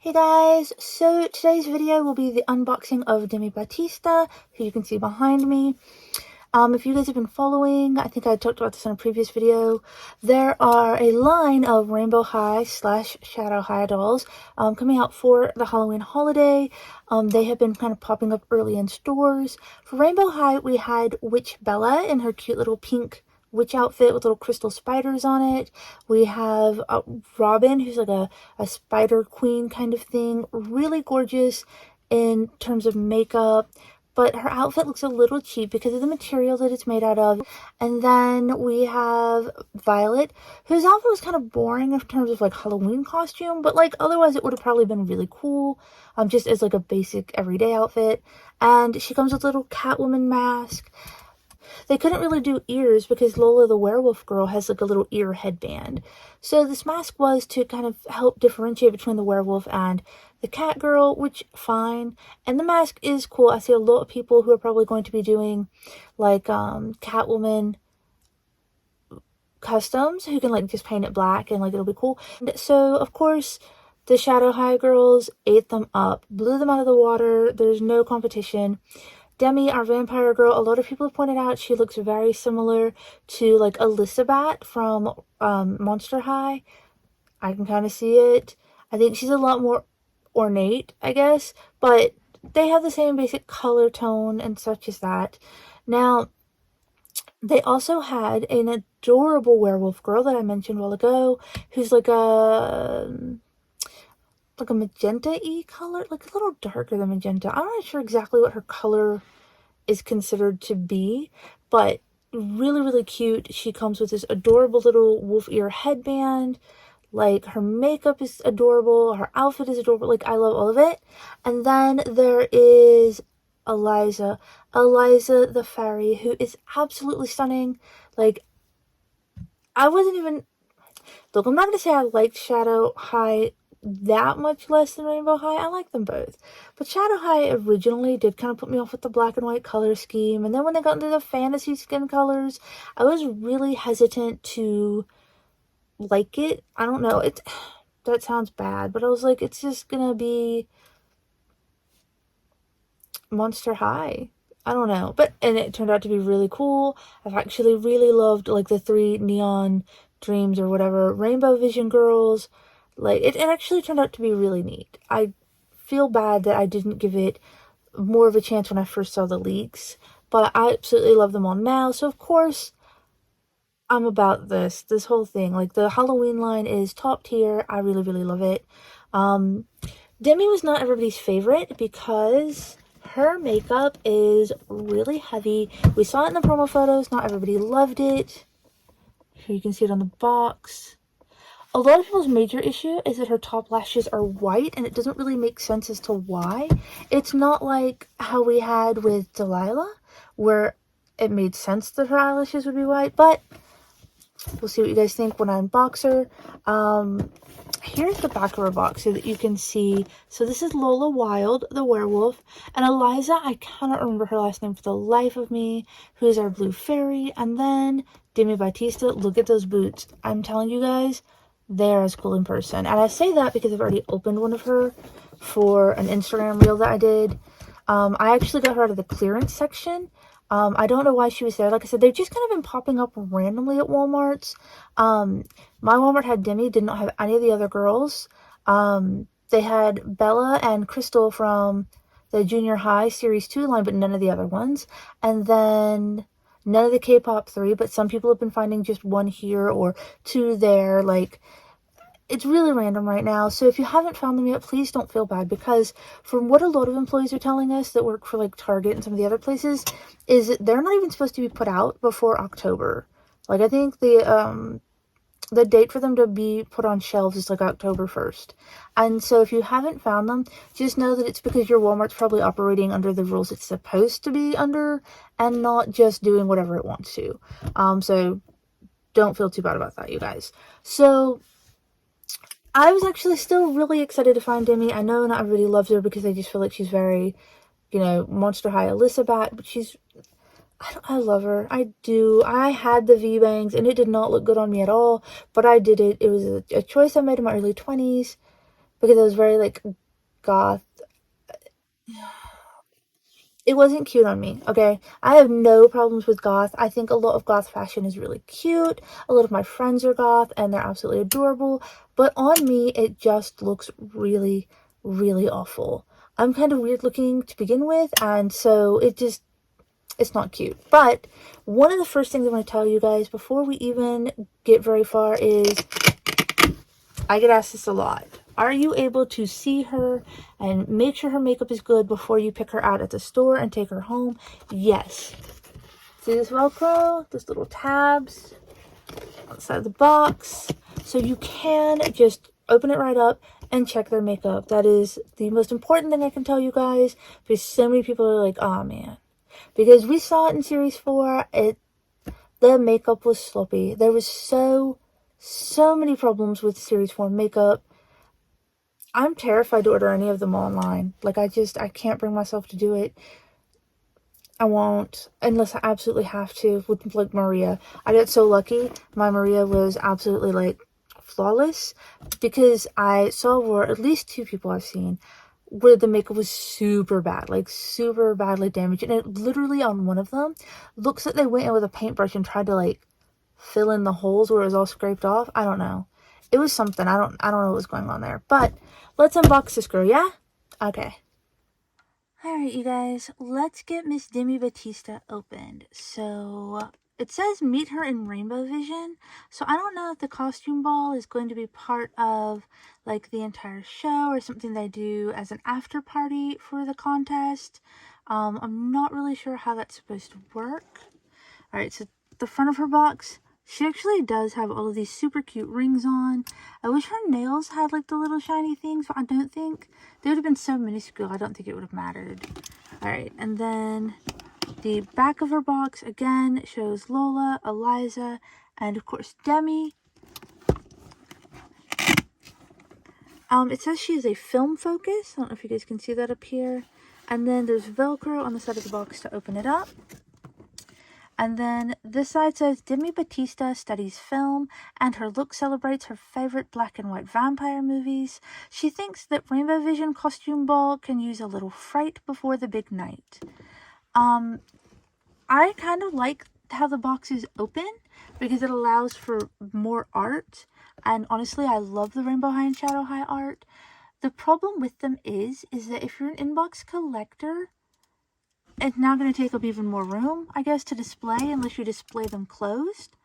Hey guys, so today's video will be the unboxing of Demi Batista, who you can see behind me. If you guys have been following, I think I talked about this in a previous video, there are a line of Rainbow High / Shadow High dolls coming out for the Halloween holiday. They have been kind of popping up early in stores. For Rainbow High, we had Witch Bella in her cute little pink witch outfit with little crystal spiders on it. We have Robin, who's like a spider queen kind of thing. Really gorgeous in terms of makeup, but her outfit looks a little cheap because of the material that it's made out of. And then we have Violet, whose outfit was kind of boring in terms of like Halloween costume, but like otherwise it would have probably been really cool, just as like a basic everyday outfit. And she comes with a little Catwoman mask. They couldn't really do ears because Lola the werewolf girl has like a little ear headband. So this mask was to kind of help differentiate between the werewolf and the cat girl, which fine. And the mask is cool. I see a lot of people who are probably going to be doing like Catwoman customs who can like just paint it black and like it'll be cool. And so of course the Shadow High girls ate them up, blew them out of the water. There's no competition. Demi, our vampire girl, a lot of people have pointed out she looks very similar to like Elizabeth from Monster High. I can kind of see it. I think she's a lot more ornate, I guess, but they have the same basic color tone and such as that. Now, they also had an adorable werewolf girl that I mentioned a while ago, who's like a magenta-y color, like a little darker than magenta. I'm not sure exactly what her color is considered to be, but really, really cute. She comes with this adorable little wolf ear headband. Like, her makeup is adorable. Her outfit is adorable. Like, I love all of it. And then there is Eliza the fairy, who is absolutely stunning. Like, I wasn't even... Look, I'm not going to say I liked Shadow High that much less than Rainbow High. I like them both. But Shadow High originally did kind of put me off with the black and white color scheme. And then when they got into the fantasy skin colors, I was really hesitant to like it. I don't know. That sounds bad, but I was like, it's just gonna be Monster High. I don't know. And it turned out to be really cool. I've actually really loved like the 3 neon dreams or whatever Rainbow Vision girls. Like, it actually turned out to be really neat. I feel bad that I didn't give it more of a chance when I first saw the leaks, but I absolutely love them all now. So, of course, I'm about this whole thing. Like, the Halloween line is top tier. I really, really love it. Demi was not everybody's favorite because her makeup is really heavy. We saw it in the promo photos. Not everybody loved it. Here you can see it on the box. A lot of people's major issue is that her top lashes are white, and it doesn't really make sense as to why. It's not like how we had with Delilah, where it made sense that her eyelashes would be white, but we'll see what you guys think when I unbox her. Here's the back of her box so that you can see. So this is Lola Wild, the werewolf, and Eliza, I cannot remember her last name for the life of me, who is our blue fairy, and then Demi Batista. Look at those boots. I'm telling you guys, they're as cool in person. And I say that because I've already opened one of her for an Instagram reel that I did. I actually got her out of the clearance section. I don't know why she was there. Like I said, they've just kind of been popping up randomly at Walmarts. My Walmart had Demi, did not have any of the other girls. They had Bella and Crystal from the Junior High Series 2 line, but none of the other ones. And then none of the K-pop 3, but some people have been finding just 1 here or 2 there. Like, it's really random right now. So if you haven't found them yet, please don't feel bad, because from what a lot of employees are telling us that work for like Target and some of the other places, is that they're not even supposed to be put out before October. Like, I think the date for them to be put on shelves is like October 1st. And so if you haven't found them, just know that it's because your Walmart's probably operating under the rules it's supposed to be under and not just doing whatever it wants to. So don't feel too bad about that, you guys. So I was actually still really excited to find Demi. I know not everybody loves her because they just feel like she's very, Monster High Elizabeth, but I love her. I do. I had the V-bangs, and it did not look good on me at all, but I did it. It was a choice I made in my early 20s. because it was very like goth. It wasn't cute on me, okay? I have no problems with goth. I think a lot of goth fashion is really cute. A lot of my friends are goth and they're absolutely adorable. But on me, it just looks really, really awful. I'm kind of weird looking to begin with, and so it's not cute. But one of the first things I want to tell you guys before we even get very far is, I get asked this a lot. Are you able to see her and make sure her makeup is good before you pick her out at the store and take her home? Yes. See this Velcro? Those little tabs on the side of the box. So you can just open it right up and check their makeup. That is the most important thing I can tell you guys, because so many people are like, oh man. Because we saw it in series 4, the makeup was sloppy. There was so many problems with series 4 makeup. I'm terrified to order any of them online. Like, I can't bring myself to do it. I won't, unless I absolutely have to, with, like, Maria. I got so lucky. My Maria was absolutely, like, flawless, because I saw where at least 2 people I've seen where the makeup was super bad, like, super badly damaged. And it literally, on one of them, looks like they went in with a paintbrush and tried to, like, fill in the holes where it was all scraped off. I don't know. It was something. I don't know what was going on there. But let's unbox this girl, yeah? Okay. Alright, you guys, let's get Miss Demi Batista opened. So, it says meet her in Rainbow Vision. So, I don't know if the costume ball is going to be part of, like, the entire show or something they do as an after party for the contest. I'm not really sure how that's supposed to work. Alright, so the front of her box, she actually does have all of these super cute rings on. I wish her nails had like the little shiny things, but I don't think they would have been so minuscule. I don't think it would have mattered. Alright, and then the back of her box again shows Lola, Eliza, and of course Demi. It says she is a film focus. I don't know if you guys can see that up here. And then there's Velcro on the side of the box to open it up. And then this side says, Demi Batista studies film and her look celebrates her favorite black and white vampire movies. She thinks that Rainbow Vision Costume Ball can use a little fright before the big night. I kind of like how the box is open because it allows for more art. And honestly, I love the Rainbow High and Shadow High art. The problem with them is that if you're an inbox collector, it's now going to take up even more room, I guess, to display unless you display them closed.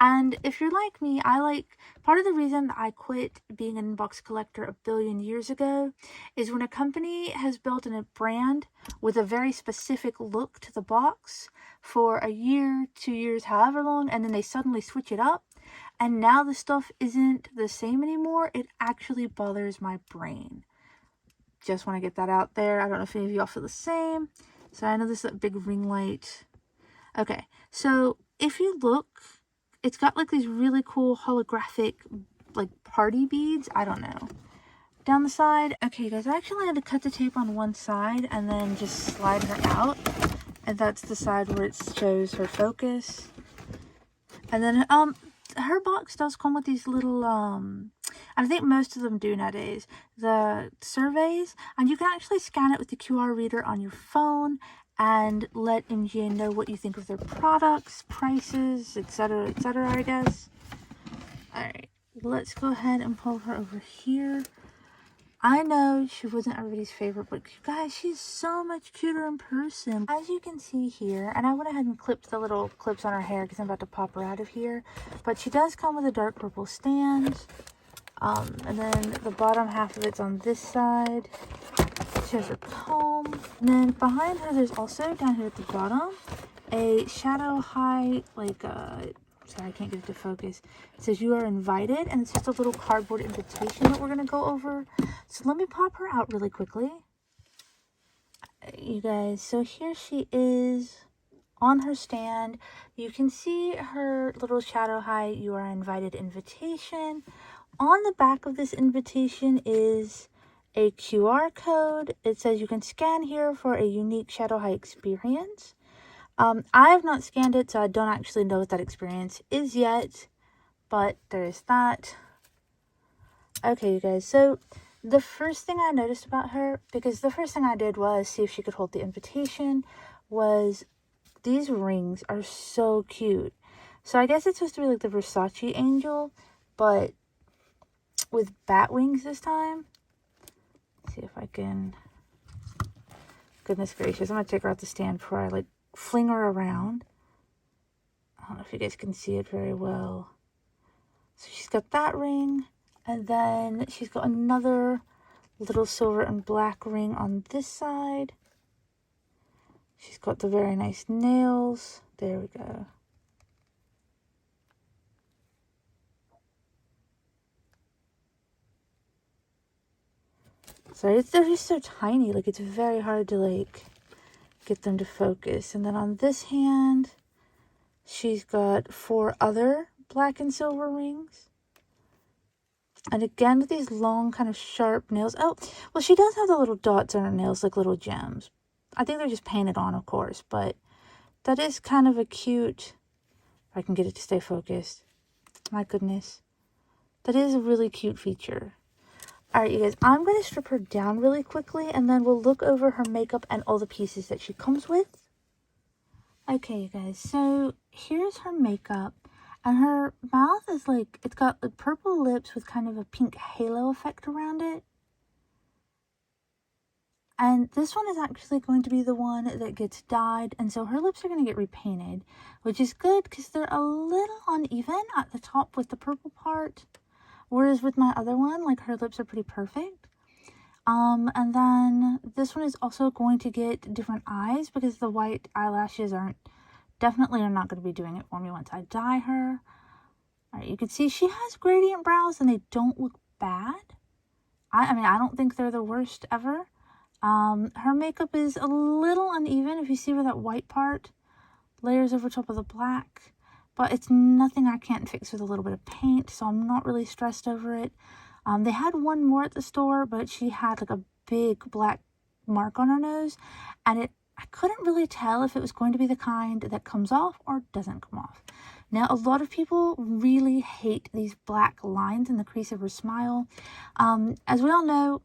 And if you're like me, part of the reason that I quit being an inbox collector a billion years ago is when a company has built a brand with a very specific look to the box for a year, 2 years, however long, and then they suddenly switch it up, and now the stuff isn't the same anymore, it actually bothers my brain. Just want to get that out there. I don't know if any of y'all feel the same. So I know this is a big ring light. Okay, so if you look, it's got like these really cool holographic like party beads. I don't know. Down the side. Okay, guys, I actually had to cut the tape on one side and then just slide her out. And that's the side where it shows her focus. And then her box does come with these little I think most of them do nowadays, the surveys, and you can actually scan it with the QR reader on your phone and let MGA know what you think of their products, prices, etc., I guess. Alright, let's go ahead and pull her over here. I know she wasn't everybody's favorite, but you guys, she's so much cuter in person. As you can see here, and I went ahead and clipped the little clips on her hair because I'm about to pop her out of here, but she does come with a dark purple stand. And then the bottom half of it's on this side. She has her comb. And then behind her, there's also, down here at the bottom, a Shadow High, like, sorry, I can't get it to focus. It says you are invited, and it's just a little cardboard invitation that we're going to go over. So let me pop her out really quickly. You guys, so here she is on her stand. You can see her little Shadow High, you are invited invitation. On the back of this invitation is a QR code. It says you can scan here for a unique Shadow High experience. I have not scanned it, so I don't actually know what that experience is yet, but there is that. Okay, you guys, so the first thing I noticed about her, because the first thing I did was see if she could hold the invitation, was these rings are so cute. So I guess it's supposed to be like the Versace angel, but with bat wings this time. Let's see if I can... Goodness gracious, I'm going to take her out the stand before I, like, fling her around. I don't know if you guys can see it very well. So she's got that ring, and then she's got another little silver and black ring on this side. She's got the very nice nails. There we go. So they're just so tiny, like it's very hard to like get them to focus. And then on this hand, she's got 4 other black and silver rings. And again, with these long kind of sharp nails. Oh, well, she does have the little dots on her nails, like little gems. I think they're just painted on, of course, but that is kind of a cute, if I can get it to stay focused. My goodness. That is a really cute feature. Alright, you guys, I'm going to strip her down really quickly, and then we'll look over her makeup and all the pieces that she comes with. Okay, you guys, so here's her makeup, and her mouth is like, it's got like purple lips with kind of a pink halo effect around it. And this one is actually going to be the one that gets dyed, and so her lips are going to get repainted, which is good because they're a little uneven at the top with the purple part. Whereas with my other one, like, her lips are pretty perfect. And then this one is also going to get different eyes because the white eyelashes definitely are not going to be doing it for me once I dye her. Alright, you can see she has gradient brows and they don't look bad. I mean, I don't think they're the worst ever. Her makeup is a little uneven. If you see where that white part layers over top of the black. But it's nothing I can't fix with a little bit of paint, so I'm not really stressed over it. They had one more at the store, but she had like a big black mark on her nose, and I couldn't really tell if it was going to be the kind that comes off or doesn't come off. Now, a lot of people really hate these black lines in the crease of her smile. As we all know,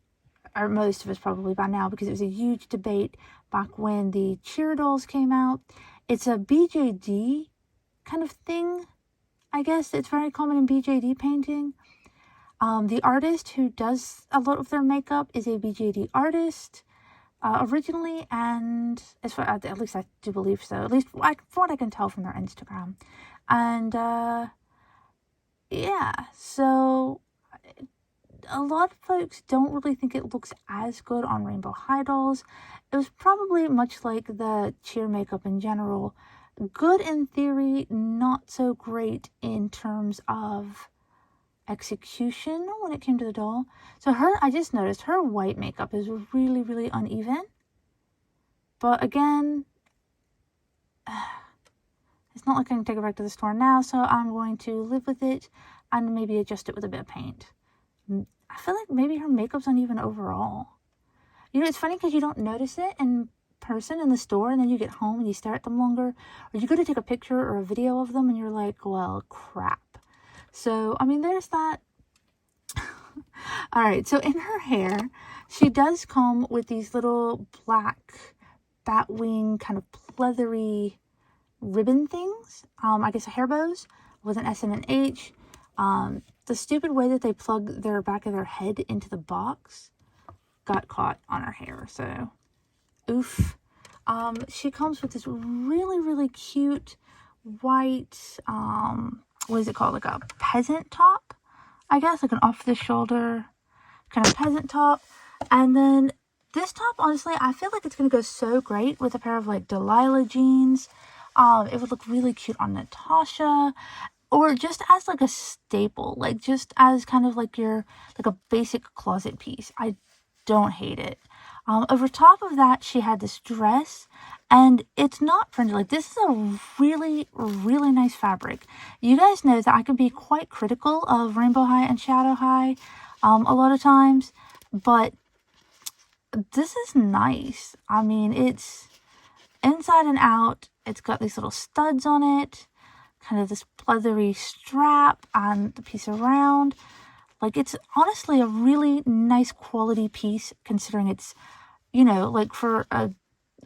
or most of us probably by now, because it was a huge debate back when the cheer dolls came out. It's a BJD kind of thing, I guess. It's very common in BJD painting. The artist who does a lot of their makeup is a BJD artist originally, and as far, at least I do believe so, at least from what I can tell from their Instagram. And yeah, so a lot of folks don't really think it looks as good on Rainbow High dolls. It was probably much like the cheer makeup in general. Good in theory, not so great in terms of execution when it came to the doll. So I just noticed her white makeup is really, really uneven. But again, it's not like I can take it back to the store now, so I'm going to live with it and maybe adjust it with a bit of paint. I feel like maybe her makeup's uneven overall. You know, it's funny because you don't notice it in person in the store, and then you get home and you stare at them longer, or you go to take a picture or a video of them and you're like, well, crap. So I mean, there's that. All right, so in her hair, she does come with these little black bat wing kind of pleathery ribbon things. I guess hair bows with an S and an H. The stupid way that they plug their back of their head into the box got caught on her hair, so oof. She comes with this really, really cute white, what is it called? Like a peasant top, I guess, like an off-the-shoulder kind of peasant top. And then this top, honestly, I feel like it's going to go so great with a pair of like Delilah jeans. It would look really cute on Natasha, or just as like a staple, like just as kind of like like a basic closet piece. I don't hate it. Over top of that, she had this dress, and it's not printed. Like, this is a really, really nice fabric. You guys know that I can be quite critical of Rainbow High and Shadow High a lot of times, but this is nice. I mean, it's inside and out. It's got these little studs on it, kind of this pleathery strap and the piece around. Like, it's honestly a really nice quality piece, considering it's, you know, like for a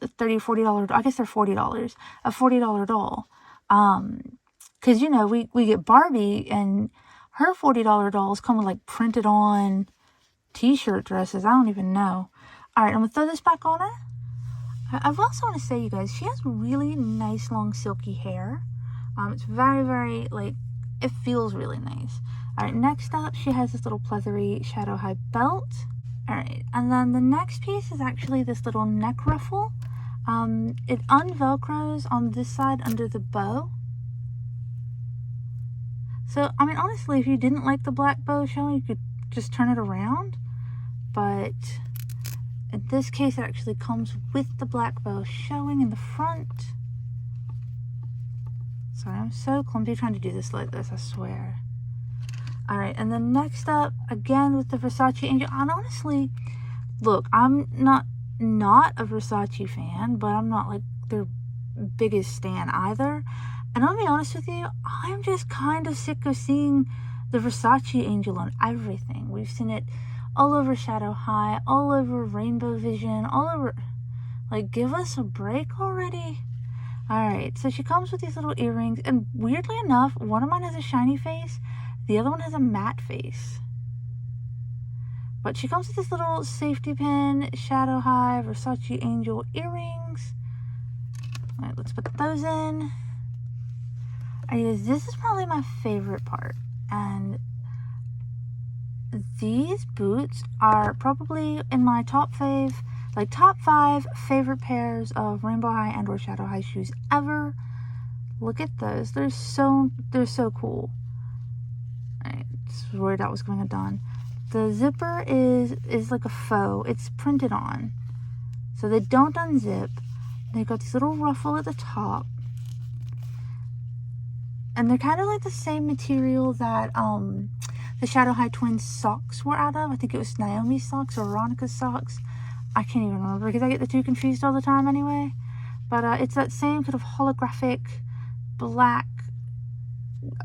$30 or $40, I guess they're $40, a $40 doll. Because, you know, we get Barbie, and her $40 dolls come with, like, printed on t-shirt dresses. I don't even know. All right, I'm going to throw this back on her. I also want to say, you guys, she has really nice, long, silky hair. It's very, very, like, it feels really nice. All right, next up, she has this little pleathery Shadow High belt. All right, and then the next piece is actually this little neck ruffle. It unvelcros on this side under the bow. So, I mean, honestly, if you didn't like the black bow showing, you could just turn it around. But in this case, it actually comes with the black bow showing in the front. Sorry, I'm so clumsy trying to do this like this, I swear. All right, and then next up, again with the Versace Angel. And honestly, look, I'm not a Versace fan, but I'm not like their biggest stan either. And I'll be honest with you, I'm just kind of sick of seeing the Versace Angel on everything. We've seen it all over Shadow High, all over Rainbow Vision, all over. Like, give us a break already. Alright, so she comes with these little earrings, and weirdly enough, one of mine has a shiny face, the other one has a matte face. But she comes with this little safety pin, Shadow High, Versace Angel earrings. Alright, let's put those in. Alright, this is probably my favorite part, and these boots are probably in my top 5 favorite pairs of Rainbow High and or Shadow High shoes ever. Look at those. They're so cool. Alright, just worried that was going to get done. The zipper is like a faux. It's printed on. So they don't unzip. They've got this little ruffle at the top. And they're kind of like the same material that the Shadow High twins socks were out of. I think it was Naomi's socks or Veronica's socks. I can't even remember because I get the two confused all the time anyway. But it's that same kind of holographic black,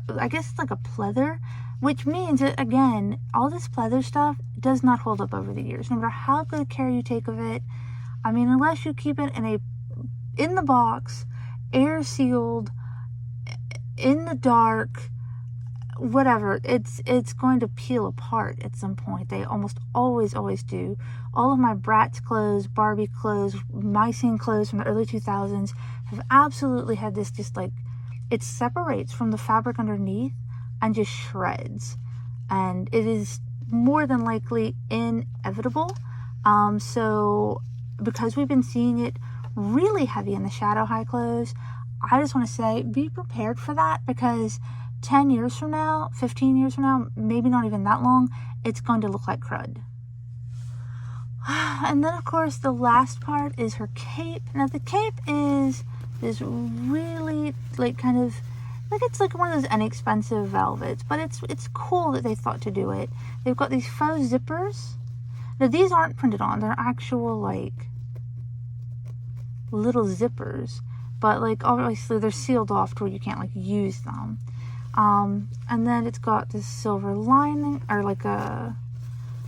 I guess it's like a pleather, which means that, again, all this pleather stuff does not hold up over the years. No matter how good care you take of it, I mean, unless you keep it in the box, air sealed, in the dark, whatever, it's going to peel apart at some point. They almost always do. All of my Bratz clothes, Barbie clothes, my scene clothes from the early 2000s have absolutely had this, just like, it separates from the fabric underneath and just shreds, and it is more than likely inevitable. So because we've been seeing it really heavy in the Shadow High clothes, I just want to say, be prepared for that, because 10 years from now, 15 years from now, maybe not even that long, it's going to look like crud. And then, of course, the last part is her cape. Now, the cape is this really, like, kind of, like, it's like one of those inexpensive velvets, but it's cool that they thought to do it. They've got these faux zippers. Now, these aren't printed on. They're actual, like, little zippers. But, like, obviously they're sealed off to where you can't, like, use them. And then it's got this silver lining, or like I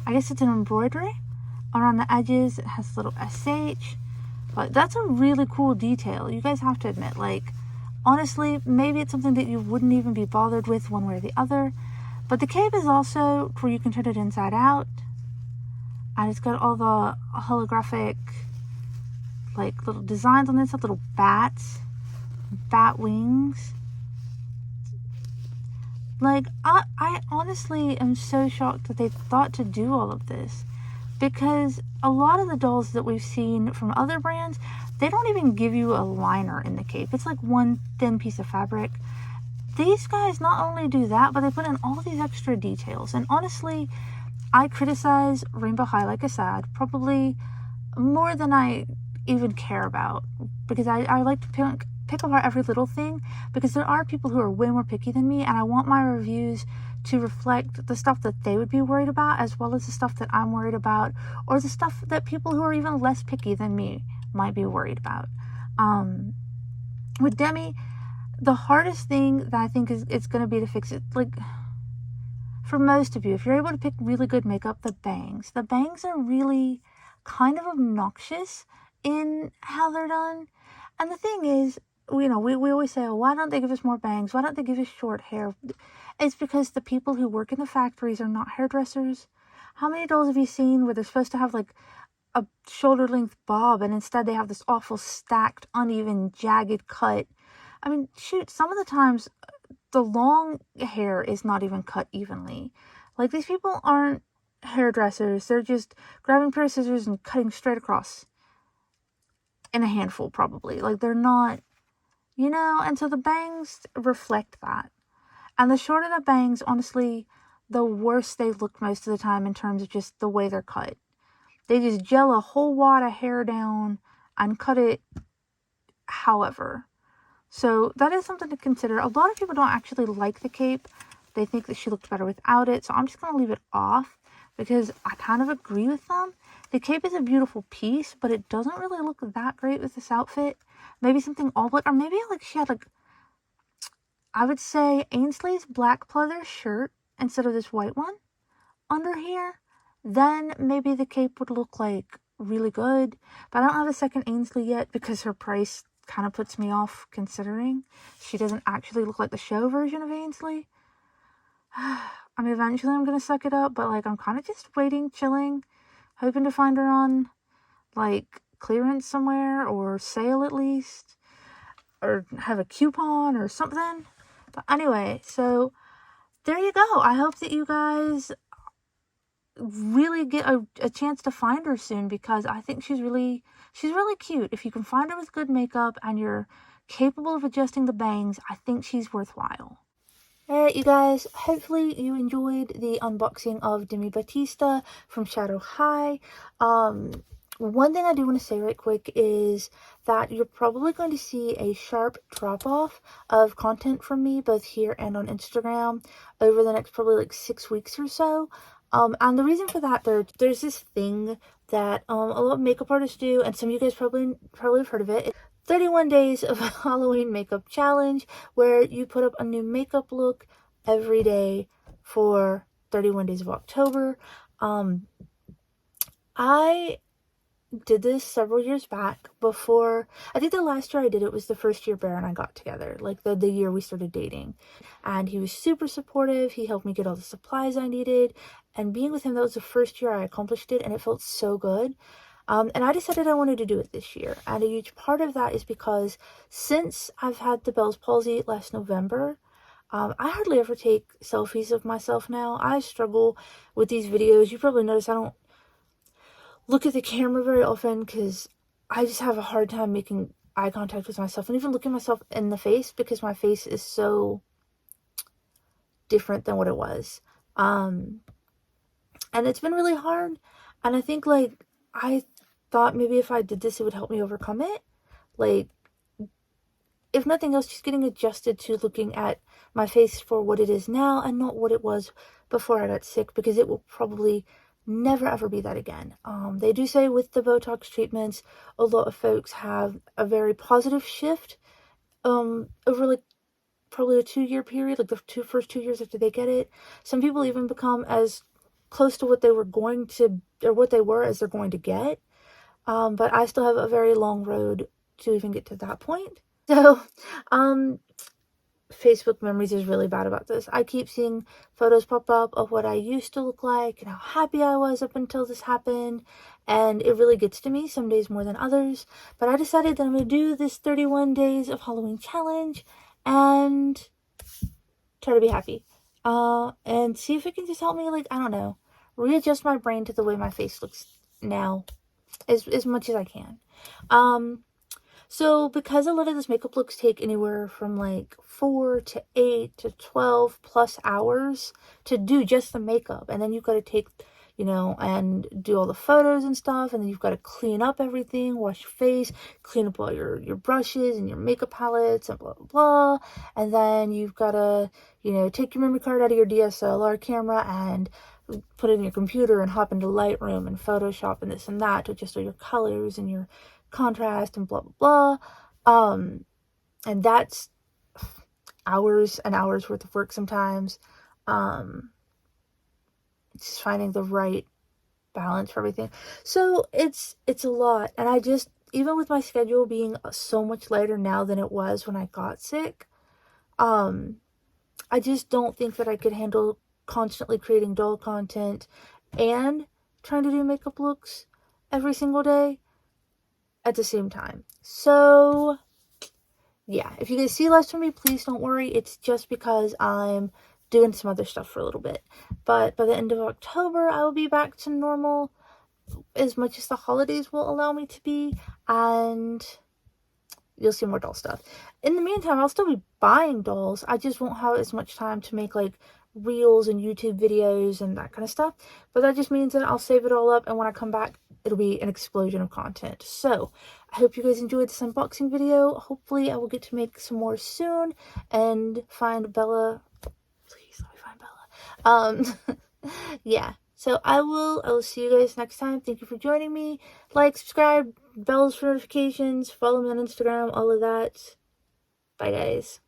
guess it's an embroidery around the edges. It has a little SH. But that's a really cool detail. You guys have to admit, like, honestly, maybe it's something that you wouldn't even be bothered with one way or the other. But the cape is also where you can turn it inside out. And it's got all the holographic, like, little designs on this, little bats, bat wings. Like, I honestly am so shocked that they thought to do all of this, because a lot of the dolls that we've seen from other brands, they don't even give you a liner in the cape. It's like one thin piece of fabric. These guys not only do that, but they put in all these extra details. And honestly, I criticize Rainbow High, like I said, probably more than I even care about, because I like to pick apart every little thing, because there are people who are way more picky than me, and I want my reviews to reflect the stuff that they would be worried about, as well as the stuff that I'm worried about, or the stuff that people who are even less picky than me might be worried about. With Demi, the hardest thing that I think is going to be to fix it, like, for most of you, if you're able to pick really good makeup, the bangs are really kind of obnoxious in how they're done. And the thing is, we always say, oh, why don't they give us more bangs? Why don't they give us short hair? It's because the people who work in the factories are not hairdressers. How many dolls have you seen where they're supposed to have like a shoulder length bob and instead they have this awful stacked, uneven, jagged cut? I mean, shoot, some of the times the long hair is not even cut evenly. Like, these people aren't hairdressers. They're just grabbing a pair of scissors and cutting straight across in a handful, probably. Like, they're not, and so the bangs reflect that. And the shorter the bangs, honestly, the worse they look most of the time in terms of just the way they're cut. They just gel a whole wad of hair down and cut it however. So that is something to consider. A lot of people don't actually like the cape. They think that she looked better without it. So I'm just going to leave it off because I kind of agree with them. The cape is a beautiful piece, but it doesn't really look that great with this outfit. Maybe something all black, or maybe like she had like, I would say Ainsley's black pleather shirt instead of this white one under here. Then maybe the cape would look like really good. But I don't have a second Ainsley yet because her price kind of puts me off, considering she doesn't actually look like the show version of Ainsley. I mean, eventually I'm gonna suck it up, but like, I'm kind of just waiting, chilling, hoping to find her on like clearance somewhere, or sale at least, or have a coupon or something. But anyway, so there you go. I hope that you guys really get a chance to find her soon, because I think she's really cute. If you can find her with good makeup and you're capable of adjusting the bangs, I think she's worthwhile. Alright, you guys, hopefully you enjoyed the unboxing of Demi Batista from Shadow High. One thing I do want to say right quick is that you're probably going to see a sharp drop-off of content from me, both here and on Instagram, over the next probably like 6 weeks or so. And the reason for that, there's this thing that a lot of makeup artists do, and some of you guys probably have heard of it. 31 days of Halloween makeup challenge, where you put up a new makeup look every day for 31 days of October. I did this several years back. Before, I think the last year I did it was the first year Bear and I got together, like the year we started dating, and he was super supportive. He helped me get all the supplies I needed, and being with him, that was the first year I accomplished it, and it felt so good. And I decided I wanted to do it this year, and a huge part of that is because since I've had the Bell's palsy last November, I hardly ever take selfies of myself now. I struggle with these videos. You probably noticed I don't look at the camera very often because I just have a hard time making eye contact with myself and even looking myself in the face, because my face is so different than what it was. And it's been really hard. And I think, like, I thought maybe if I did this, it would help me overcome it. Like, if nothing else, just getting adjusted to looking at my face for what it is now and not what it was before I got sick, because it will probably never ever be that again. They do say with the Botox treatments, a lot of folks have a very positive shift over like probably a 2-year period, like the first 2 years after they get it. Some people even become as close to what they were going to, or what they were, as they're going to get. But I still have a very long road to even get to that point. So, Facebook memories is really bad about this. I keep seeing photos pop up of what I used to look like and how happy I was up until this happened, and it really gets to me, some days more than others. But I decided that I'm going to do this 31 days of Halloween challenge and try to be happy. And see if it can just help me, like, I don't know, readjust my brain to the way my face looks now as much as I can. So because a lot of those makeup looks take anywhere from like 4 to 8 to 12 plus hours to do just the makeup, and then you've got to take, and do all the photos and stuff, and then you've got to clean up everything, wash your face, clean up all your brushes and your makeup palettes and blah blah blah, and then you've got to, take your memory card out of your DSLR camera and put it in your computer and hop into Lightroom and Photoshop and this and that to adjust all your colors and your contrast and blah blah blah. And that's hours and hours worth of work sometimes. just finding the right balance for everything. So it's a lot, and I just, even with my schedule being so much lighter now than it was when I got sick, I just don't think that I could handle constantly creating doll content and trying to do makeup looks every single day at the same time. So yeah, if you guys see less from me, please don't worry. It's just because I'm doing some other stuff for a little bit. But by the end of October, I will be back to normal as much as the holidays will allow me to be, and you'll see more doll stuff. In the meantime, I'll still be buying dolls. I just won't have as much time to make like reels and YouTube videos and that kind of stuff. But that just means that I'll save it all up, and when I come back, it'll be an explosion of content. So I hope you guys enjoyed this unboxing video. Hopefully I will get to make some more soon and find Bella. Please let me find Bella. Yeah. So I will see you guys next time. Thank you for joining me. Like, subscribe, bells for notifications, follow me on Instagram, all of that. Bye, guys.